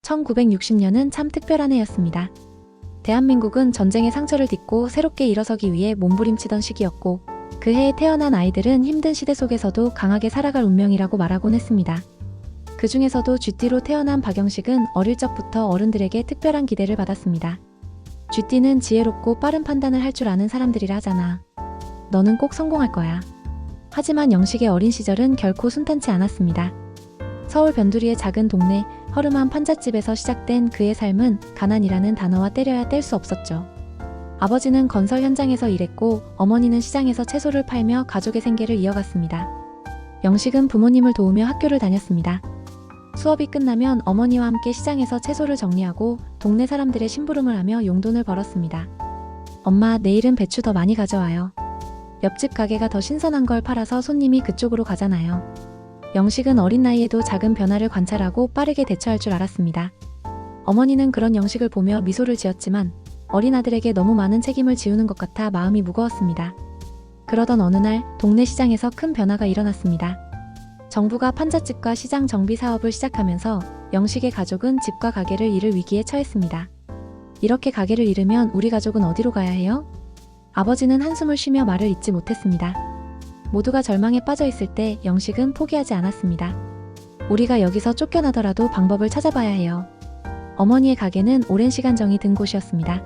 1960년은 참 특별한 해였습니다. 대한민국은 전쟁의 상처를 딛고 새롭게 일어서기 위해 몸부림치던 시기였고, 그 해에 태어난 아이들은 힘든 시대 속에서도 강하게 살아갈 운명이라고 말하곤 했습니다. 그 중에서도 쥐띠로 태어난 박영식은 어릴 적부터 어른들에게 특별한 기대를 받았습니다. 쥐띠는 지혜롭고 빠른 판단을 할 줄 아는 사람들이라 하잖아. 너는 꼭 성공할 거야. 하지만 영식의 어린 시절은 결코 순탄치 않았습니다. 서울 변두리의 작은 동네 허름한 판잣집에서 시작된 그의 삶은 가난이라는 단어와 때려야 뗄 수 없었죠. 아버지는 건설 현장에서 일했고 어머니는 시장에서 채소를 팔며 가족의 생계를 이어갔습니다. 영식은 부모님을 도우며 학교를 다녔습니다. 수업이 끝나면 어머니와 함께 시장에서 채소를 정리하고 동네 사람들의 심부름을 하며 용돈을 벌었습니다. 엄마, 내일은 배추 더 많이 가져와요. 옆집 가게가 더 신선한 걸 팔아서 손님이 그쪽으로 가잖아요. 영식은 어린 나이에도 작은 변화를 관찰하고 빠르게 대처할 줄 알았습니다. 어머니는 그런 영식을 보며 미소를 지었지만 어린 아들에게 너무 많은 책임을 지우는 것 같아 마음이 무거웠습니다. 그러던 어느 날 동네 시장에서 큰 변화가 일어났습니다. 정부가 판잣집과 시장 정비 사업을 시작하면서 영식의 가족은 집과 가게를 잃을 위기에 처했습니다. 이렇게 가게를 잃으면 우리 가족은 어디로 가야 해요? 아버지는 한숨을 쉬며 말을 잇지 못했습니다. 모두가 절망에 빠져 있을 때 영식은 포기하지 않았습니다. 우리가 여기서 쫓겨나더라도 방법을 찾아봐야 해요. 어머니의 가게는 오랜 시간 정이 든 곳이었습니다.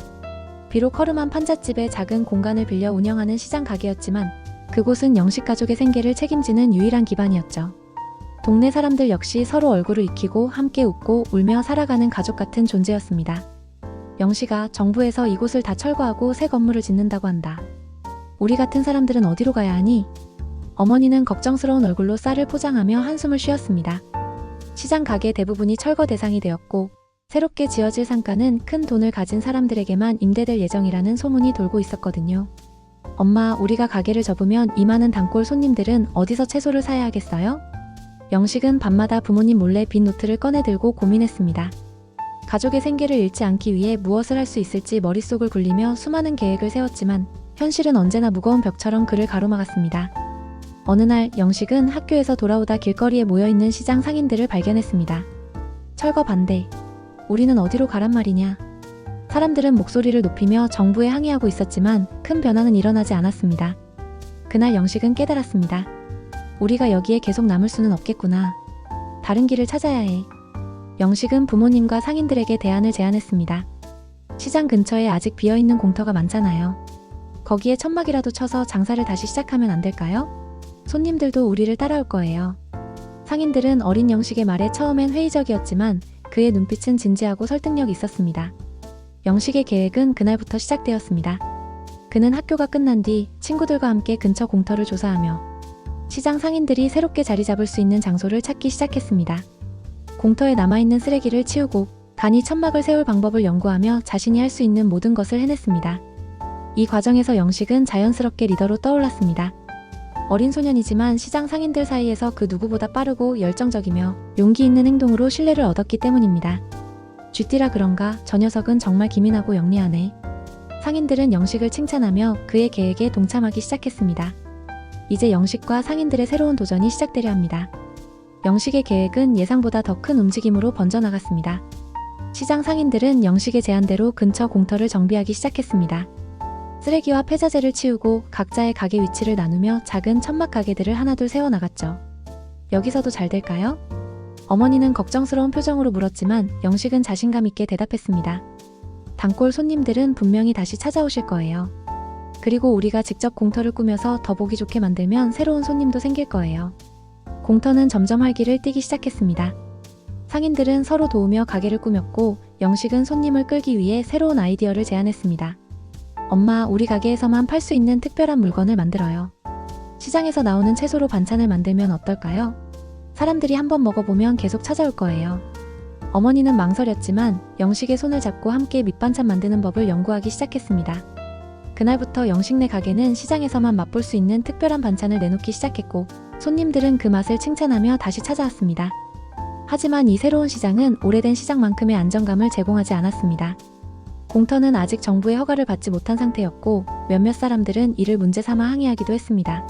비록 허름한 판잣집의 작은 공간을 빌려 운영하는 시장 가게였지만 그곳은 영식 가족의 생계를 책임지는 유일한 기반이었죠. 동네 사람들 역시 서로 얼굴을 익히고 함께 웃고 울며 살아가는 가족 같은 존재였습니다. 영식아, 정부에서 이곳을 다 철거하고 새 건물을 짓는다고 한다. 우리 같은 사람들은 어디로 가야 하니? 어머니는 걱정스러운 얼굴로 쌀을 포장하며 한숨을 쉬었습니다. 시장 가게 대부분이 철거 대상이 되었고 새롭게 지어질 상가는 큰 돈을 가진 사람들에게만 임대될 예정이라는 소문이 돌고 있었거든요. 엄마, 우리가 가게를 접으면 이 많은 단골 손님들은 어디서 채소를 사야 하겠어요? 영식은 밤마다 부모님 몰래 빈 노트를 꺼내 들고 고민했습니다. 가족의 생계를 잃지 않기 위해 무엇을 할 수 있을지 머릿속을 굴리며 수많은 계획을 세웠지만 현실은 언제나 무거운 벽처럼 그를 가로막았습니다. 어느 날 영식은 학교에서 돌아오다 길거리에 모여있는 시장 상인들을 발견했습니다. 철거 반대. 우리는 어디로 가란 말이냐. 사람들은 목소리를 높이며 정부에 항의하고 있었지만 큰 변화는 일어나지 않았습니다. 그날 영식은 깨달았습니다. 우리가 여기에 계속 남을 수는 없겠구나. 다른 길을 찾아야 해. 영식은 부모님과 상인들에게 대안을 제안했습니다. 시장 근처에 아직 비어있는 공터가 많잖아요. 거기에 천막이라도 쳐서 장사를 다시 시작하면 안 될까요? 손님들도 우리를 따라올 거예요. 상인들은 어린 영식의 말에 처음엔 회의적이었지만 그의 눈빛은 진지하고 설득력이 있었습니다. 영식의 계획은 그날부터 시작되었습니다. 그는 학교가 끝난 뒤 친구들과 함께 근처 공터를 조사하며 시장 상인들이 새롭게 자리 잡을 수 있는 장소를 찾기 시작했습니다. 공터에 남아있는 쓰레기를 치우고 간이 천막을 세울 방법을 연구하며 자신이 할 수 있는 모든 것을 해냈습니다. 이 과정에서 영식은 자연스럽게 리더로 떠올랐습니다. 어린 소년이지만 시장 상인들 사이에서 그 누구보다 빠르고 열정적이며 용기 있는 행동으로 신뢰를 얻었기 때문입니다. 쥐띠라 그런가 저 녀석은 정말 기민하고 영리하네. 상인들은 영식을 칭찬하며 그의 계획에 동참하기 시작했습니다. 이제 영식과 상인들의 새로운 도전이 시작되려 합니다. 영식의 계획은 예상보다 더 큰 움직임으로 번져나갔습니다. 시장 상인들은 영식의 제안대로 근처 공터를 정비하기 시작했습니다. 쓰레기와 폐자재를 치우고 각자의 가게 위치를 나누며 작은 천막 가게들을 하나둘 세워나갔죠. 여기서도 잘 될까요? 어머니는 걱정스러운 표정으로 물었지만 영식은 자신감 있게 대답했습니다. 단골 손님들은 분명히 다시 찾아오실 거예요. 그리고 우리가 직접 공터를 꾸며서 더 보기 좋게 만들면 새로운 손님도 생길 거예요. 공터는 점점 활기를 띠기 시작했습니다. 상인들은 서로 도우며 가게를 꾸몄고 영식은 손님을 끌기 위해 새로운 아이디어를 제안했습니다. 엄마, 우리 가게에서만 팔 수 있는 특별한 물건을 만들어요. 시장에서 나오는 채소로 반찬을 만들면 어떨까요? 사람들이 한번 먹어보면 계속 찾아올 거예요. 어머니는 망설였지만 영식의 손을 잡고 함께 밑반찬 만드는 법을 연구하기 시작했습니다. 그날부터 영식네 가게는 시장에서만 맛볼 수 있는 특별한 반찬을 내놓기 시작했고 손님들은 그 맛을 칭찬하며 다시 찾아왔습니다. 하지만 이 새로운 시장은 오래된 시장만큼의 안정감을 제공하지 않았습니다. 공터는 아직 정부의 허가를 받지 못한 상태였고 몇몇 사람들은 이를 문제 삼아 항의하기도 했습니다.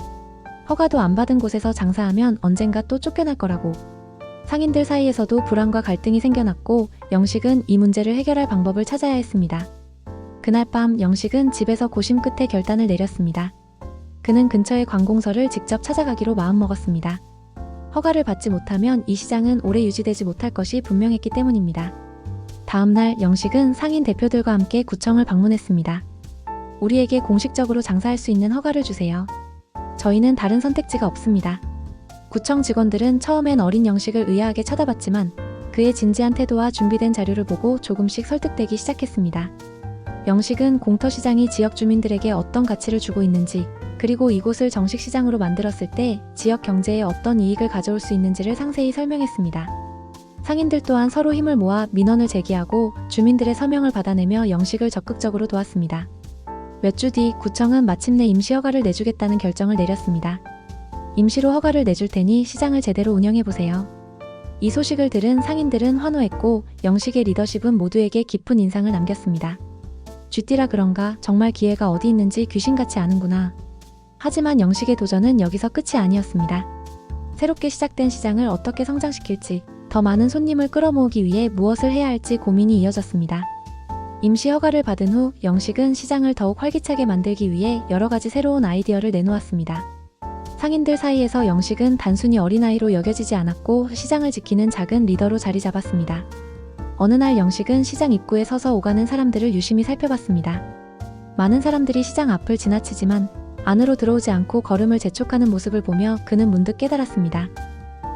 허가도 안 받은 곳에서 장사하면 언젠가 또 쫓겨날 거라고. 상인들 사이에서도 불안과 갈등이 생겨났고 영식은 이 문제를 해결할 방법을 찾아야 했습니다. 그날 밤 영식은 집에서 고심 끝에 결단을 내렸습니다. 그는 근처의 관공서를 직접 찾아가기로 마음먹었습니다. 허가를 받지 못하면 이 시장은 오래 유지되지 못할 것이 분명했기 때문입니다. 다음날 영식은 상인 대표들과 함께 구청을 방문했습니다. 우리에게 공식적으로 장사할 수 있는 허가를 주세요. 저희는 다른 선택지가 없습니다. 구청 직원들은 처음엔 어린 영식을 의아하게 쳐다봤지만 그의 진지한 태도와 준비된 자료를 보고 조금씩 설득되기 시작했습니다. 영식은 공터시장이 지역 주민들에게 어떤 가치를 주고 있는지, 그리고 이곳을 정식 시장으로 만들었을 때 지역 경제에 어떤 이익을 가져올 수 있는지를 상세히 설명했습니다. 상인들 또한 서로 힘을 모아 민원을 제기하고 주민들의 서명을 받아내며 영식을 적극적으로 도왔습니다. 몇 주 뒤 구청은 마침내 임시 허가를 내주겠다는 결정을 내렸습니다. 임시로 허가를 내줄 테니 시장을 제대로 운영해보세요. 이 소식을 들은 상인들은 환호했고 영식의 리더십은 모두에게 깊은 인상을 남겼습니다. 쥐띠라 그런가 정말 기회가 어디 있는지 귀신같이 아는구나. 하지만 영식의 도전은 여기서 끝이 아니었습니다. 새롭게 시작된 시장을 어떻게 성장시킬지, 더 많은 손님을 끌어모으기 위해 무엇을 해야 할지 고민이 이어졌습니다. 임시 허가를 받은 후 영식은 시장을 더욱 활기차게 만들기 위해 여러 가지 새로운 아이디어를 내놓았습니다. 상인들 사이에서 영식은 단순히 어린아이로 여겨지지 않았고 시장을 지키는 작은 리더로 자리 잡았습니다. 어느 날 영식은 시장 입구에 서서 오가는 사람들을 유심히 살펴봤습니다. 많은 사람들이 시장 앞을 지나치지만 안으로 들어오지 않고 걸음을 재촉하는 모습을 보며 그는 문득 깨달았습니다.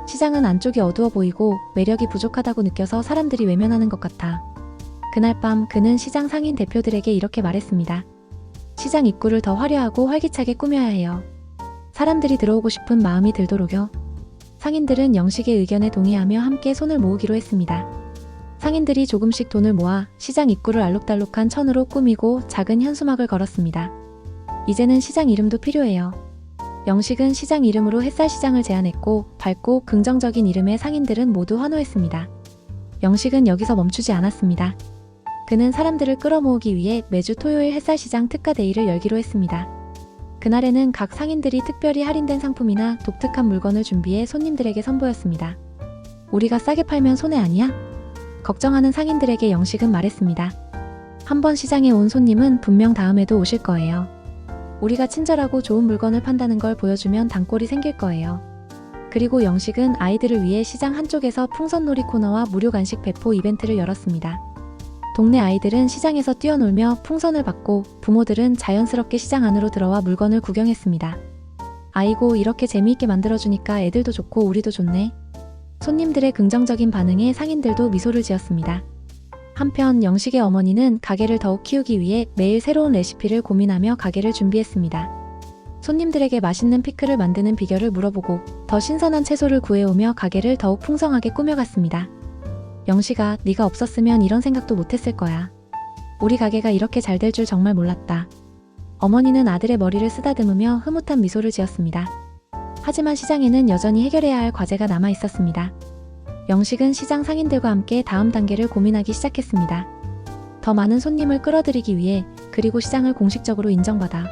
시장은 안쪽이 어두워 보이고 매력이 부족하다고 느껴서 사람들이 외면하는 것 같아. 그날 밤 그는 시장 상인 대표들에게 이렇게 말했습니다. 시장 입구를 더 화려하고 활기차게 꾸며야 해요. 사람들이 들어오고 싶은 마음이 들도록요. 상인들은 영식의 의견에 동의하며 함께 손을 모으기로 했습니다. 상인들이 조금씩 돈을 모아 시장 입구를 알록달록한 천으로 꾸미고 작은 현수막을 걸었습니다. 이제는 시장 이름도 필요해요. 영식은 시장 이름으로 햇살시장을 제안했고 밝고 긍정적인 이름에 상인들은 모두 환호했습니다. 영식은 여기서 멈추지 않았습니다. 그는 사람들을 끌어모으기 위해 매주 토요일 햇살시장 특가데이를 열기로 했습니다. 그날에는 각 상인들이 특별히 할인된 상품이나 독특한 물건을 준비해 손님들에게 선보였습니다. 우리가 싸게 팔면 손해 아니야? 걱정하는 상인들에게 영식은 말했습니다. 한번 시장에 온 손님은 분명 다음에도 오실 거예요. 우리가 친절하고 좋은 물건을 판다는 걸 보여주면 단골이 생길 거예요. 그리고 영식은 아이들을 위해 시장 한쪽에서 풍선놀이 코너와 무료 간식 배포 이벤트를 열었습니다. 동네 아이들은 시장에서 뛰어놀며 풍선을 받고 부모들은 자연스럽게 시장 안으로 들어와 물건을 구경했습니다. 아이고 이렇게 재미있게 만들어주니까 애들도 좋고 우리도 좋네. 손님들의 긍정적인 반응에 상인들도 미소를 지었습니다. 한편 영식의 어머니는 가게를 더욱 키우기 위해 매일 새로운 레시피를 고민하며 가게를 준비했습니다. 손님들에게 맛있는 피클을 만드는 비결을 물어보고 더 신선한 채소를 구해오며 가게를 더욱 풍성하게 꾸며갔습니다. 영식아, 네가 없었으면 이런 생각도 못했을 거야. 우리 가게가 이렇게 잘 될 줄 정말 몰랐다. 어머니는 아들의 머리를 쓰다듬으며 흐뭇한 미소를 지었습니다. 하지만 시장에는 여전히 해결해야 할 과제가 남아 있었습니다. 영식은 시장 상인들과 함께 다음 단계를 고민하기 시작했습니다. 더 많은 손님을 끌어들이기 위해, 그리고 시장을 공식적으로 인정받아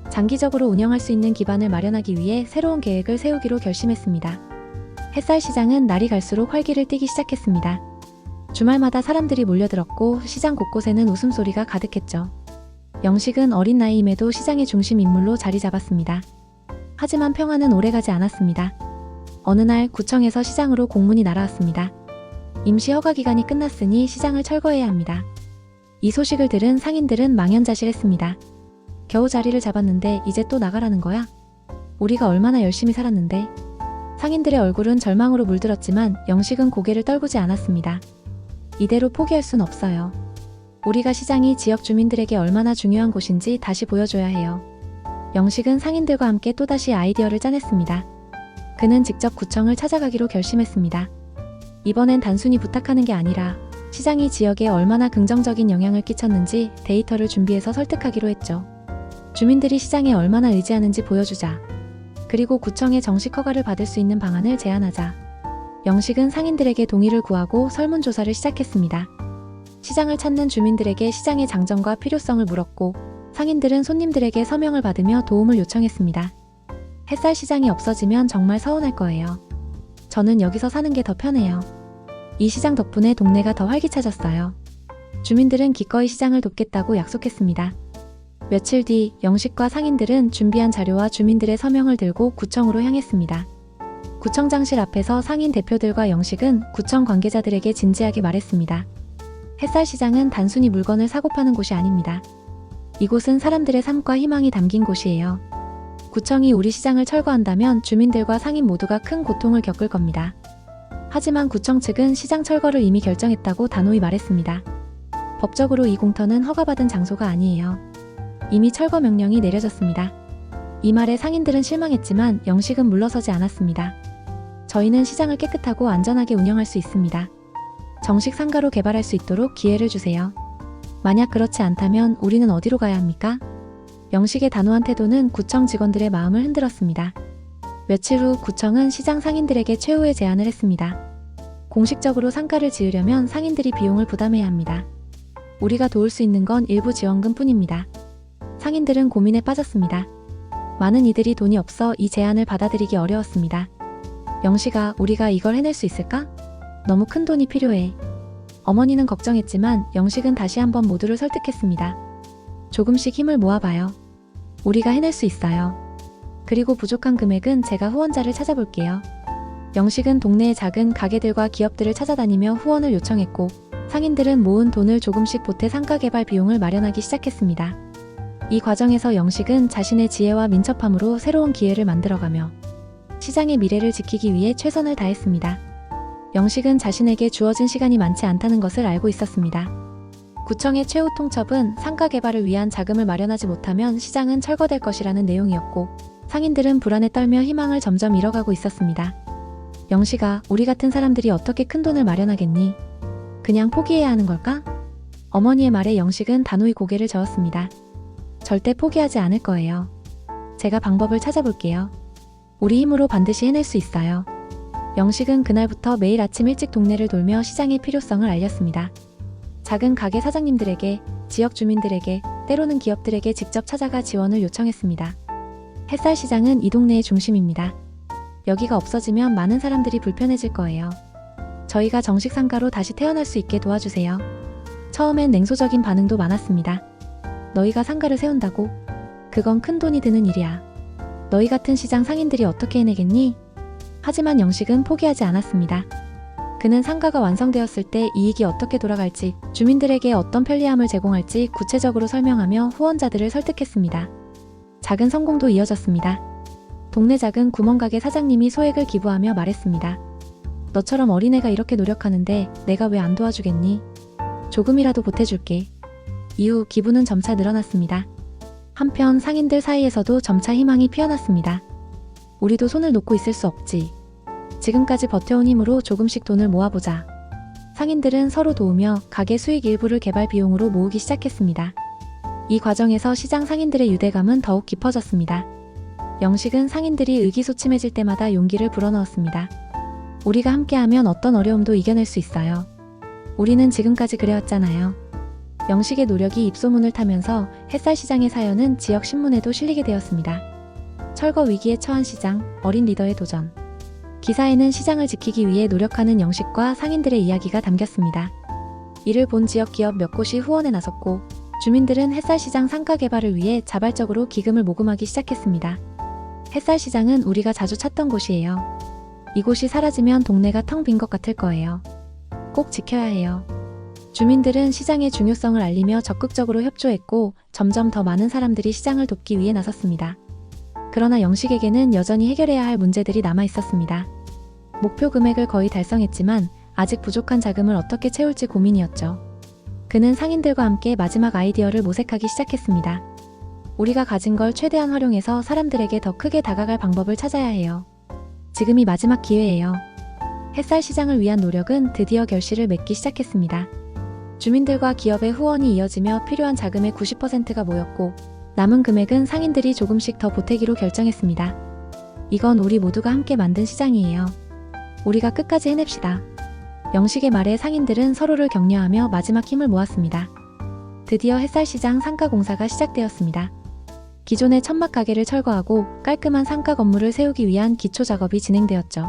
장기적으로 운영할 수 있는 기반을 마련하기 위해 새로운 계획을 세우기로 결심했습니다. 햇살시장은 날이 갈수록 활기를 띠기 시작했습니다. 주말마다 사람들이 몰려들었고 시장 곳곳에는 웃음소리가 가득했죠. 영식은 어린 나이임에도 시장의 중심 인물로 자리 잡았습니다. 하지만 평화는 오래가지 않았습니다. 어느 날 구청에서 시장으로 공문이 날아왔습니다. 임시 허가 기간이 끝났으니 시장을 철거해야 합니다. 이 소식을 들은 상인들은 망연자실했습니다. 겨우 자리를 잡았는데 이제 또 나가라는 거야? 우리가 얼마나 열심히 살았는데. 상인들의 얼굴은 절망으로 물들었지만 영식은 고개를 떨구지 않았습니다. 이대로 포기할 순 없어요. 우리가 시장이 지역 주민들에게 얼마나 중요한 곳인지 다시 보여줘야 해요. 영식은 상인들과 함께 또다시 아이디어를 짜냈습니다. 그는 직접 구청을 찾아가기로 결심했습니다. 이번엔 단순히 부탁하는 게 아니라 시장이 지역에 얼마나 긍정적인 영향을 끼쳤는지 데이터를 준비해서 설득하기로 했죠. 주민들이 시장에 얼마나 의지하는지 보여주자. 그리고 구청에 정식 허가를 받을 수 있는 방안을 제안하자. 영식은 상인들에게 동의를 구하고 설문조사를 시작했습니다. 시장을 찾는 주민들에게 시장의 장점과 필요성을 물었고 상인들은 손님들에게 서명을 받으며 도움을 요청했습니다. 햇살 시장이 없어지면 정말 서운할 거예요. 저는 여기서 사는 게 더 편해요. 이 시장 덕분에 동네가 더 활기차졌어요. 주민들은 기꺼이 시장을 돕겠다고 약속했습니다. 며칠 뒤 영식과 상인들은 준비한 자료와 주민들의 서명을 들고 구청으로 향했습니다. 구청장실 앞에서 상인 대표들과 영식은 구청 관계자들에게 진지하게 말했습니다. 햇살시장은 단순히 물건을 사고 파는 곳이 아닙니다. 이곳은 사람들의 삶과 희망이 담긴 곳이에요. 구청이 우리 시장을 철거한다면 주민들과 상인 모두가 큰 고통을 겪을 겁니다. 하지만 구청 측은 시장 철거를 이미 결정했다고 단호히 말했습니다. 법적으로 이 공터는 허가받은 장소가 아니에요. 이미 철거 명령이 내려졌습니다. 이 말에 상인들은 실망했지만 영식은 물러서지 않았습니다. 저희는 시장을 깨끗하고 안전하게 운영할 수 있습니다. 정식 상가로 개발할 수 있도록 기회를 주세요. 만약 그렇지 않다면 우리는 어디로 가야 합니까? 영식의 단호한 태도는 구청 직원들의 마음을 흔들었습니다. 며칠 후 구청은 시장 상인들에게 최후의 제안을 했습니다. 공식적으로 상가를 지으려면 상인들이 비용을 부담해야 합니다. 우리가 도울 수 있는 건 일부 지원금 뿐입니다. 상인들은 고민에 빠졌습니다. 많은 이들이 돈이 없어 이 제안을 받아들이기 어려웠습니다. 영식아, 우리가 이걸 해낼 수 있을까? 너무 큰 돈이 필요해. 어머니는 걱정했지만 영식은 다시 한번 모두를 설득했습니다. 조금씩 힘을 모아봐요. 우리가 해낼 수 있어요. 그리고 부족한 금액은 제가 후원자를 찾아볼게요. 영식은 동네의 작은 가게들과 기업들을 찾아다니며 후원을 요청했고 상인들은 모은 돈을 조금씩 보태 상가 개발 비용을 마련하기 시작했습니다. 이 과정에서 영식은 자신의 지혜와 민첩함으로 새로운 기회를 만들어가며 시장의 미래를 지키기 위해 최선을 다했습니다. 영식은 자신에게 주어진 시간이 많지 않다는 것을 알고 있었습니다. 구청의 최후 통첩은 상가 개발을 위한 자금을 마련하지 못하면 시장은 철거될 것이라는 내용이었고 상인들은 불안에 떨며 희망을 점점 잃어가고 있었습니다. 영식아, 우리 같은 사람들이 어떻게 큰 돈을 마련하겠니? 그냥 포기해야 하는 걸까? 어머니의 말에 영식은 단호히 고개를 저었습니다. 절대 포기하지 않을 거예요. 제가 방법을 찾아볼게요. 우리 힘으로 반드시 해낼 수 있어요. 영식은 그날부터 매일 아침 일찍 동네를 돌며 시장의 필요성을 알렸습니다. 작은 가게 사장님들에게, 지역 주민들에게, 때로는 기업들에게 직접 찾아가 지원을 요청했습니다. 햇살시장은 이 동네의 중심입니다. 여기가 없어지면 많은 사람들이 불편해질 거예요. 저희가 정식 상가로 다시 태어날 수 있게 도와주세요. 처음엔 냉소적인 반응도 많았습니다. 너희가 상가를 세운다고? 그건 큰 돈이 드는 일이야. 너희 같은 시장 상인들이 어떻게 해내겠니? 하지만 영식은 포기하지 않았습니다. 그는 상가가 완성되었을 때 이익이 어떻게 돌아갈지, 주민들에게 어떤 편리함을 제공할지 구체적으로 설명하며 후원자들을 설득했습니다. 작은 성공도 이어졌습니다. 동네 작은 구멍가게 사장님이 소액을 기부하며 말했습니다. 너처럼 어린애가 이렇게 노력하는데 내가 왜 안 도와주겠니? 조금이라도 보태줄게. 이후 기부는 점차 늘어났습니다. 한편 상인들 사이에서도 점차 희망이 피어났습니다. 우리도 손을 놓고 있을 수 없지. 지금까지 버텨온 힘으로 조금씩 돈을 모아보자. 상인들은 서로 도우며 가게 수익 일부를 개발 비용으로 모으기 시작했습니다. 이 과정에서 시장 상인들의 유대감은 더욱 깊어졌습니다. 영식은 상인들이 의기소침해질 때마다 용기를 불어넣었습니다. 우리가 함께하면 어떤 어려움도 이겨낼 수 있어요. 우리는 지금까지 그래왔잖아요. 영식의 노력이 입소문을 타면서 햇살시장의 사연은 지역 신문에도 실리게 되었습니다. 철거 위기에 처한 시장, 어린 리더의 도전. 기사에는 시장을 지키기 위해 노력하는 영식과 상인들의 이야기가 담겼습니다. 이를 본 지역 기업 몇 곳이 후원에 나섰고 주민들은 햇살시장 상가 개발을 위해 자발적으로 기금을 모금하기 시작했습니다. 햇살시장은 우리가 자주 찾던 곳이에요. 이곳이 사라지면 동네가 텅 빈 것 같을 거예요. 꼭 지켜야 해요. 주민들은 시장의 중요성을 알리며 적극적으로 협조했고 점점 더 많은 사람들이 시장을 돕기 위해 나섰습니다. 그러나 영식에게는 여전히 해결해야 할 문제들이 남아 있었습니다. 목표 금액을 거의 달성했지만 아직 부족한 자금을 어떻게 채울지 고민이었죠. 그는 상인들과 함께 마지막 아이디어를 모색하기 시작했습니다. 우리가 가진 걸 최대한 활용해서 사람들에게 더 크게 다가갈 방법을 찾아야 해요. 지금이 마지막 기회예요. 햇살 시장을 위한 노력은 드디어 결실을 맺기 시작했습니다. 주민들과 기업의 후원이 이어지며 필요한 자금의 90%가 모였고 남은 금액은 상인들이 조금씩 더 보태기로 결정했습니다. 이건 우리 모두가 함께 만든 시장이에요. 우리가 끝까지 해냅시다. 영식의 말에 상인들은 서로를 격려하며 마지막 힘을 모았습니다. 드디어 햇살시장 상가 공사가 시작되었습니다. 기존의 천막 가게를 철거하고 깔끔한 상가 건물을 세우기 위한 기초 작업이 진행되었죠.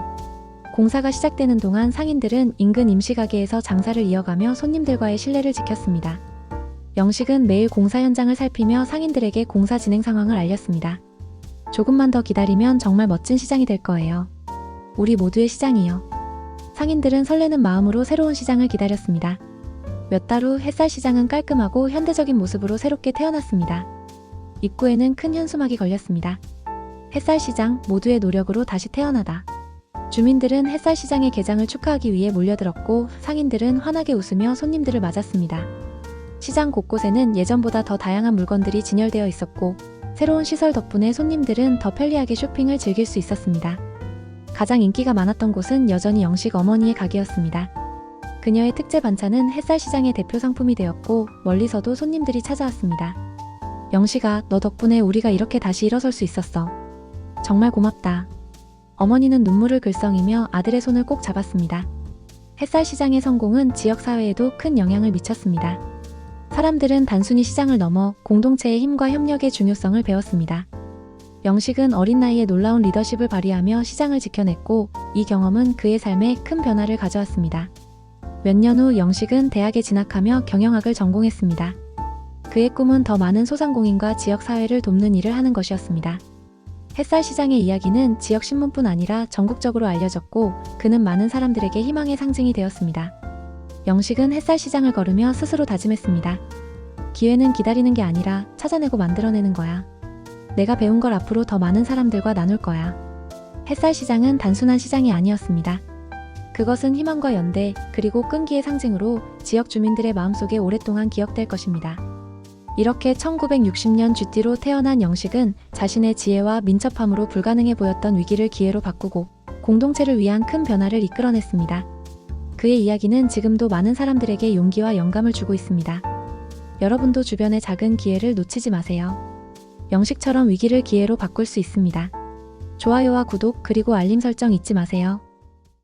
공사가 시작되는 동안 상인들은 인근 임시가게에서 장사를 이어가며 손님들과의 신뢰를 지켰습니다. 영식은 매일 공사 현장을 살피며 상인들에게 공사 진행 상황을 알렸습니다. 조금만 더 기다리면 정말 멋진 시장이 될 거예요. 우리 모두의 시장이요. 상인들은 설레는 마음으로 새로운 시장을 기다렸습니다. 몇 달 후 햇살 시장은 깔끔하고 현대적인 모습으로 새롭게 태어났습니다. 입구에는 큰 현수막이 걸렸습니다. 햇살 시장, 모두의 노력으로 다시 태어나다. 주민들은 햇살 시장의 개장을 축하하기 위해 몰려들었고 상인들은 환하게 웃으며 손님들을 맞았습니다. 시장 곳곳에는 예전보다 더 다양한 물건들이 진열되어 있었고 새로운 시설 덕분에 손님들은 더 편리하게 쇼핑을 즐길 수 있었습니다. 가장 인기가 많았던 곳은 여전히 영식 어머니의 가게였습니다. 그녀의 특제 반찬은 햇살 시장의 대표 상품이 되었고 멀리서도 손님들이 찾아왔습니다. 영식아, 너 덕분에 우리가 이렇게 다시 일어설 수 있었어. 정말 고맙다. 어머니는 눈물을 글썽이며 아들의 손을 꼭 잡았습니다. 햇살 시장의 성공은 지역사회에도 큰 영향을 미쳤습니다. 사람들은 단순히 시장을 넘어 공동체의 힘과 협력의 중요성을 배웠습니다. 영식은 어린 나이에 놀라운 리더십을 발휘하며 시장을 지켜냈고 이 경험은 그의 삶에 큰 변화를 가져왔습니다. 몇 년 후 영식은 대학에 진학하며 경영학을 전공했습니다. 그의 꿈은 더 많은 소상공인과 지역사회를 돕는 일을 하는 것이었습니다. 햇살 시장의 이야기는 지역 신문뿐 아니라 전국적으로 알려졌고 그는 많은 사람들에게 희망의 상징이 되었습니다. 영식은 햇살 시장을 걸으며 스스로 다짐했습니다. 기회는 기다리는 게 아니라 찾아내고 만들어내는 거야. 내가 배운 걸 앞으로 더 많은 사람들과 나눌 거야. 햇살 시장은 단순한 시장이 아니었습니다. 그것은 희망과 연대, 그리고 끈기의 상징으로 지역 주민들의 마음속에 오랫동안 기억될 것입니다. 이렇게 1960년 쥐띠로 태어난 영식은 자신의 지혜와 민첩함으로 불가능해 보였던 위기를 기회로 바꾸고 공동체를 위한 큰 변화를 이끌어냈습니다. 그의 이야기는 지금도 많은 사람들에게 용기와 영감을 주고 있습니다. 여러분도 주변의 작은 기회를 놓치지 마세요. 영식처럼 위기를 기회로 바꿀 수 있습니다. 좋아요와 구독 그리고 알림 설정 잊지 마세요.